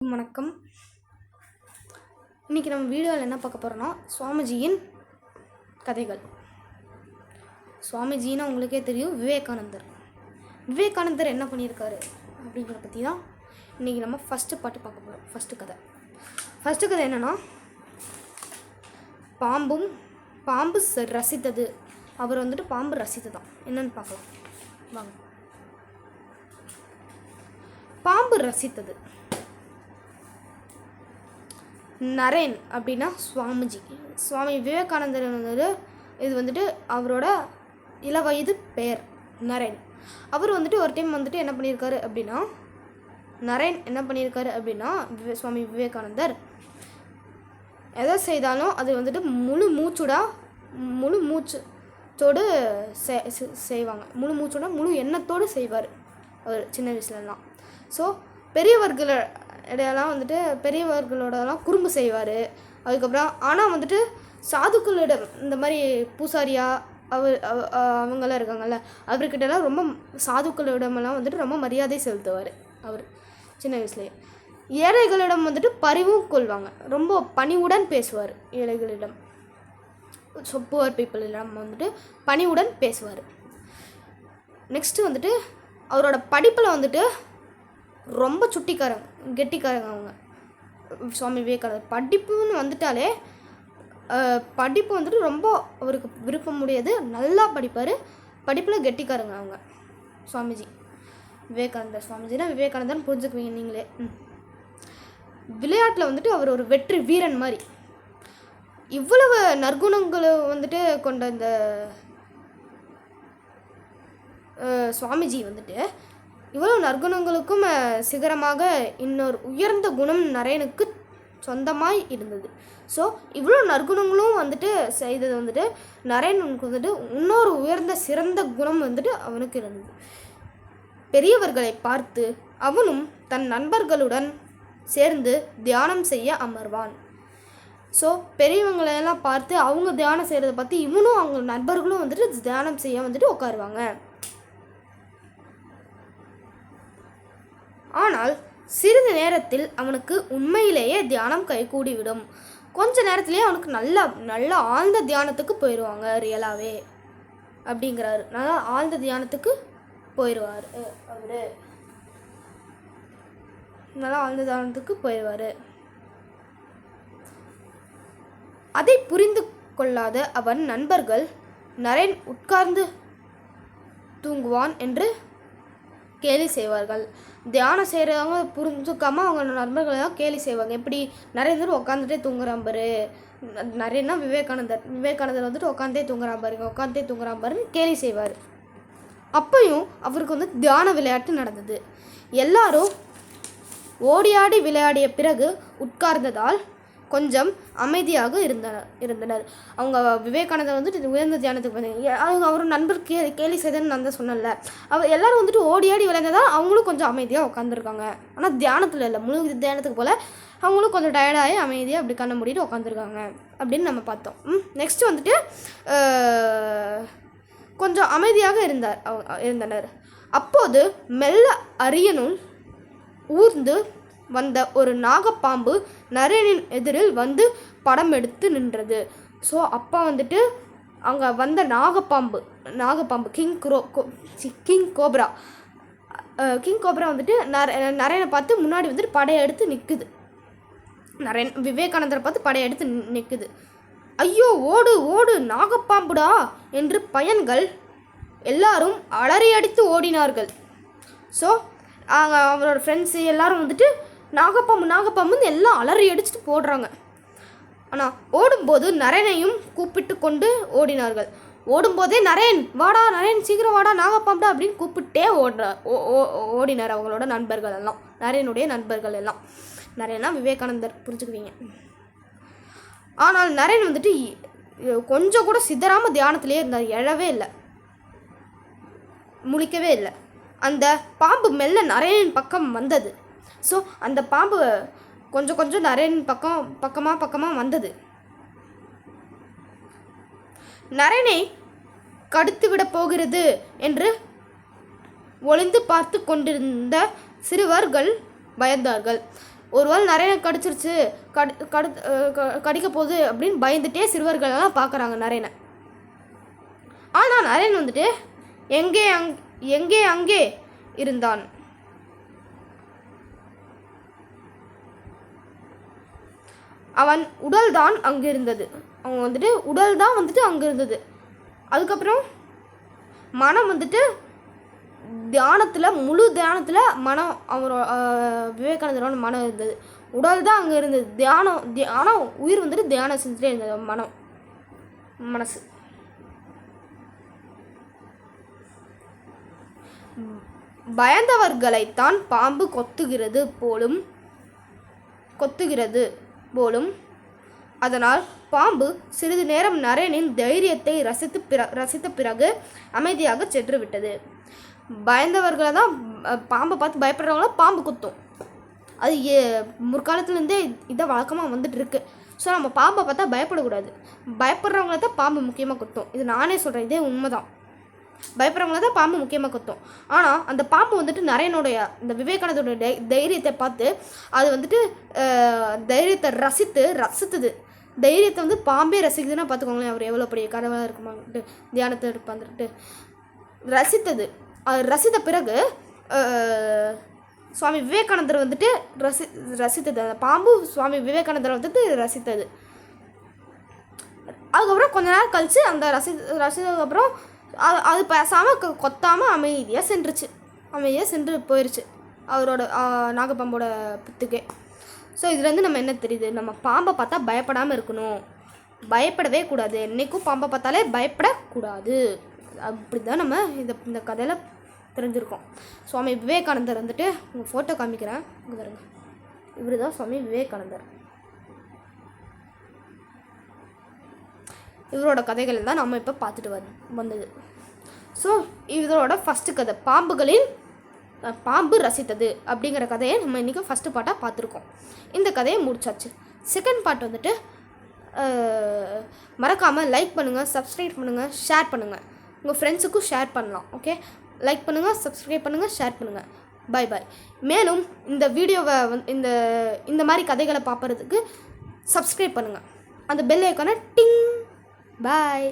வணக்கம். இன்றைக்கி நம்ம வீடியோவில் என்ன பார்க்க போகிறோன்னா சுவாமிஜியின் கதைகள். சுவாமிஜின்னா உங்களுக்கே தெரியும், விவேகானந்தர் என்ன பண்ணியிருக்காரு அப்படிங்கிறத பற்றி தான் இன்றைக்கி நம்ம ஃபஸ்ட்டு பாட்டு பார்க்க போகிறோம். ஃபஸ்ட்டு கதை என்னென்னா, பாம்பு ரசித்தது. அவர் பாம்பு ரசித்ததான் என்னன்னு பார்க்கலாம் வாங்க. பாம்பு ரசித்தது. நரேன் அப்படின்னா சுவாமி விவேகானந்தர் இது அவரோட இளவயது பெயர் நரேன். அவர் ஒரு டைம் என்ன பண்ணியிருக்காரு அப்படின்னா, நரேன் என்ன பண்ணியிருக்காரு அப்படின்னா, சுவாமி விவேகானந்தர் எதை செய்தாலும் அது முழு மூச்சோடு செய்வாங்க. முழு எண்ணத்தோடு செய்வார் அவர் சின்ன வயசுலலாம். ஸோ பெரியவர்களோடலாம் குறும்பு செய்வார். அதுக்கப்புறம் ஆனால் சாதுக்களிடம் இந்த மாதிரி பூசாரியா அவங்களாம் இருக்காங்கல்ல, அவர்கிட்டலாம் ரொம்ப சாதுக்களிடமெல்லாம் ரொம்ப மரியாதை செலுத்துவார் அவர் சின்ன வயசுலேயே. ஏழைகளிடம் பரிவும் கொள்வாங்க. ரொம்ப பணிவுடன் பேசுவார். ஏழைகளிடம், புவர் பீப்புளிடம் பணிவுடன் பேசுவார். நெக்ஸ்ட்டு அவரோட படிப்பில் ரொம்ப கெட்டிக்காரங்க அவங்க சுவாமி விவேகானந்தர். படிப்புன்னு வந்துட்டாலே படிப்பு ரொம்ப அவருக்கு விருப்பம் முடியாது. நல்லா படிப்பார். படிப்பில் கெட்டிக்காரங்க அவங்க விவேகானந்தர் புரிஞ்சுக்குவீங்க நீங்களே. விளையாட்டில் அவர் ஒரு வெற்றி வீரன் மாதிரி. இவ்வளவு நற்குணங்களை கொண்ட இந்த சுவாமிஜி இவ்வளோ நற்குணங்களுக்கும் சிகரமாக இன்னொரு உயர்ந்த குணம் நரேனுக்கு சொந்தமாய் இருந்தது. ஸோ இவ்வளோ நற்குணங்களும் செய்தது நரேனுக்கு இன்னொரு உயர்ந்த சிறந்த குணம் அவனுக்கு இருந்தது. பெரியவர்களை பார்த்து அவனும் தன் நண்பர்களுடன் சேர்ந்து தியானம் செய்ய அமர்வான். ஸோ பெரியவங்களையெல்லாம் பார்த்து அவங்க தியானம் செய்கிறத பற்றி இவனும் அவங்க நண்பர்களும் தியானம் செய்ய உட்காருவாங்க. ஆனால் சிறிது நேரத்தில் அவனுக்கு உண்மையிலேயே தியானம் கைகூடிவிடும். கொஞ்ச நேரத்திலேயே அவனுக்கு நல்ல ஆழ்ந்த தியானத்துக்கு போயிடுவாங்க. ரியலாகவே அப்படிங்கிறாரு. நல்லா ஆழ்ந்த தியானத்துக்கு போயிடுவார் அவர். நல்லா ஆழ்ந்த தியானத்துக்கு போயிடுவார். அதை புரிந்து கொள்ளாத அவன் நண்பர்கள் நரேன் உட்கார்ந்து தூங்குவான் என்று கேலி செய்வார்கள். தியானம் செய்கிறவங்க புரிஞ்சுக்காமல் அவங்க நண்பர்களெல்லாம் கேலி செய்வாங்க. எப்படி நரேந்தர் உட்காந்துட்டே தூங்குறான் பாரு, நரேன்னா விவேகானந்தர் உட்காந்தே தூங்குறான் பாருன்னு கேலி செய்வார். அப்பையும் அவருக்கு தியான விளையாட்டு நடந்தது. எல்லாரும் ஓடியாடி விளையாடிய பிறகு உட்கார்ந்ததால் கொஞ்சம் அமைதியாக இருந்தனர். அவங்க விவேகானந்தர் உயர்ந்த தியானத்துக்கு வந்தாங்க. அவர் நண்பர் கேலி செய்தன்னு நான் தான் சொன்னல. அவர் எல்லாரும் ஓடியாடி விளையாண்டதால் அவங்களும் கொஞ்சம் அமைதியாக உட்காந்துருக்காங்க. ஆனால் தியானத்தில் இல்லை, முழு தியானத்துக்கு போல் அவங்களும் கொஞ்சம் டயர்டாகி அமைதியாக அப்படி கண்ணை மூடிட்டு உட்காந்துருக்காங்க அப்படின்னு நம்ம பார்த்தோம். நெக்ஸ்ட்டு கொஞ்சம் அமைதியாக இருந்தனர். அப்போது மெல்ல அரியனுள் ஊர்ந்து வந்த ஒரு நாகப்பாம்பு நரேனின் எதிரில் படம் எடுத்து நின்றது. ஸோ அப்போ அங்கே வந்த நாகப்பாம்பு கிங் கோப்ரா நரேனை பார்த்து முன்னாடி படையெடுத்து நிற்குது. நரேன் விவேகானந்தரை பார்த்து படையெடுத்து நிற்குது. ஐயோ, ஓடு ஓடு, நாகப்பாம்புடா என்று பையன்கள் எல்லாரும் அலறியடித்து ஓடினார்கள். ஸோ அவரோட ஃப்ரெண்ட்ஸு எல்லாரும் நாகப்பாம்புன்னு எல்லாம் அலறி அடிச்சுட்டு போடுறாங்க. ஆனால் ஓடும்போது நரேனையும் கூப்பிட்டு கொண்டு ஓடினார்கள். ஓடும்போதே நரேன் வாடா, நரேன் சீக்கிரம் வாடா, நாகப்பாம்புடா அப்படின்னு கூப்பிட்டே ஓடினார் அவங்களோட நண்பர்கள் எல்லாம், நரேனுடைய நண்பர்கள் எல்லாம். நரேனா விவேகானந்தர், புரிஞ்சுக்குவீங்க. ஆனால் நரேன் கொஞ்சம் கூட சிதறாமல் தியானத்திலே இருந்தார். எழவே இல்லை, முழிக்கவே இல்லை. அந்த பாம்பு மெல்ல நரேனின் பக்கம் வந்தது. ஸோ அந்த பாம்பு கொஞ்சம் நரேனின் பக்கமாக வந்தது. நரேனை கடித்துவிடப் போகிறது என்று ஒளிந்து பார்த்து கொண்டிருந்த சிறுவர்கள் பயந்தார்கள். ஒருவேளை நிறைய கடிச்சிருச்சு, கடிக்க போகுது அப்படின்னு பயந்துட்டே சிறுவர்கள் எல்லாம் பார்க்குறாங்க நரேனை. ஆனால் நரேன் வந்துட்டு எங்கே அங்கே இருந்தான். அவன் உடல் தான் அங்கே இருந்தது. அவன் வந்துட்டு உடல் தான் வந்துட்டு அங்கே இருந்தது. அதுக்கப்புறம் மனம் வந்துட்டு முழு தியானத்தில் மனம் விவேகானந்தரோட மனம் இருந்தது. உடல் தான் அங்கே இருந்தது. தியானம் உயிர் வந்துட்டு தியானம் செஞ்சுட்டே இருந்தது. மனசு பயந்தவர்களைத்தான் பாம்பு கொத்துகிறது போலும். அதனால் பாம்பு சிறிது நேரம் நரேனின் தைரியத்தை ரசித்த பிறகு அமைதியாக சென்று விட்டது. பயந்தவர்களை தான் பாம்பை பார்த்து பயப்படுறவங்கள பாம்பு குத்தும். அது முற்காலத்துலேருந்தே இதை வழக்கமாக வந்துட்டு இருக்கு. ஸோ நம்ம பாம்பை பார்த்தா பயப்படக்கூடாது. பயப்படுறவங்கள தான் பாம்பு முக்கியமாக குத்தும். இது நானே சொல்கிறேன், இதே உண்மைதான். பயப்படுறவங்கள தான் பாம்பு முக்கியமாக குத்தும். ஆனால் அந்த பாம்பு வந்துட்டு நரேனுடைய இந்த விவேகானந்தோட தைரியத்தை பார்த்து அது வந்துட்டு தைரியத்தை ரசித்தது. தைரியத்தை வந்து பாம்பே ரசிக்குதுன்னா பார்த்துக்கோங்களேன், அவர் எவ்வளோ பெரிய கடவுளாக இருக்குமான்ட்டு தியானத்தை இருப்பாந்துட்டு ரசித்தது. அது ரசித்த பிறகு சுவாமி விவேகானந்தர் வந்துட்டு ரசித்தது. அந்த பாம்பு சுவாமி விவேகானந்தரை வந்துட்டு ரசித்தது. அதுக்கப்புறம் கொஞ்ச நேரம் கழித்து அந்த ரசித்ததுக்கப்புறம் அது பேசாமல் கொத்தாமல் அமைதியாக சென்று போயிடுச்சு அவரோட நாகப்பாம்போட புத்துக்கே. ஸோ இதுலேருந்து நம்ம என்ன தெரியுது, நம்ம பாம்பை பார்த்தா பயப்படாமல் இருக்கணும், பயப்படவே கூடாது. என்றைக்கும் பாம்பை பார்த்தாலே பயப்படக்கூடாது. அப்படி தான் நம்ம இந்த கதையில் தெரிஞ்சிருக்கோம். சுவாமி விவேகானந்தர் வந்துட்டு உங்கள் ஃபோட்டோ காமிக்கிறேன், இங்கே பாருங்க. இவர் தான் சுவாமி விவேகானந்தர். இவரோட கதைகள் தான் நம்ம இப்போ பார்த்துட்டு வந்தது. ஸோ இதோட ஃபஸ்ட்டு கதை பாம்பு ரசித்தது அப்படிங்கிற கதையை நம்ம இன்றைக்கி ஃபஸ்ட்டு பார்ட்டாக பார்த்துருக்கோம். இந்த கதையை முடிச்சாச்சு. செகண்ட் பார்ட் வந்துட்டு மறக்காமல் லைக் பண்ணுங்கள், சப்ஸ்கிரைப் பண்ணுங்கள், ஷேர் பண்ணுங்கள். உங்கள் ஃப்ரெண்ட்ஸுக்கும் ஷேர் பண்ணலாம். ஓகே, லைக் பண்ணுங்கள், சப்ஸ்கிரைப் பண்ணுங்கள், ஷேர் பண்ணுங்கள். பை. மேலும் இந்த வீடியோவை இந்த மாதிரி கதைகளை பார்ப்பறதுக்கு சப்ஸ்கிரைப் பண்ணுங்கள். அந்த பெல் ஐக்கானை டிங். Bye.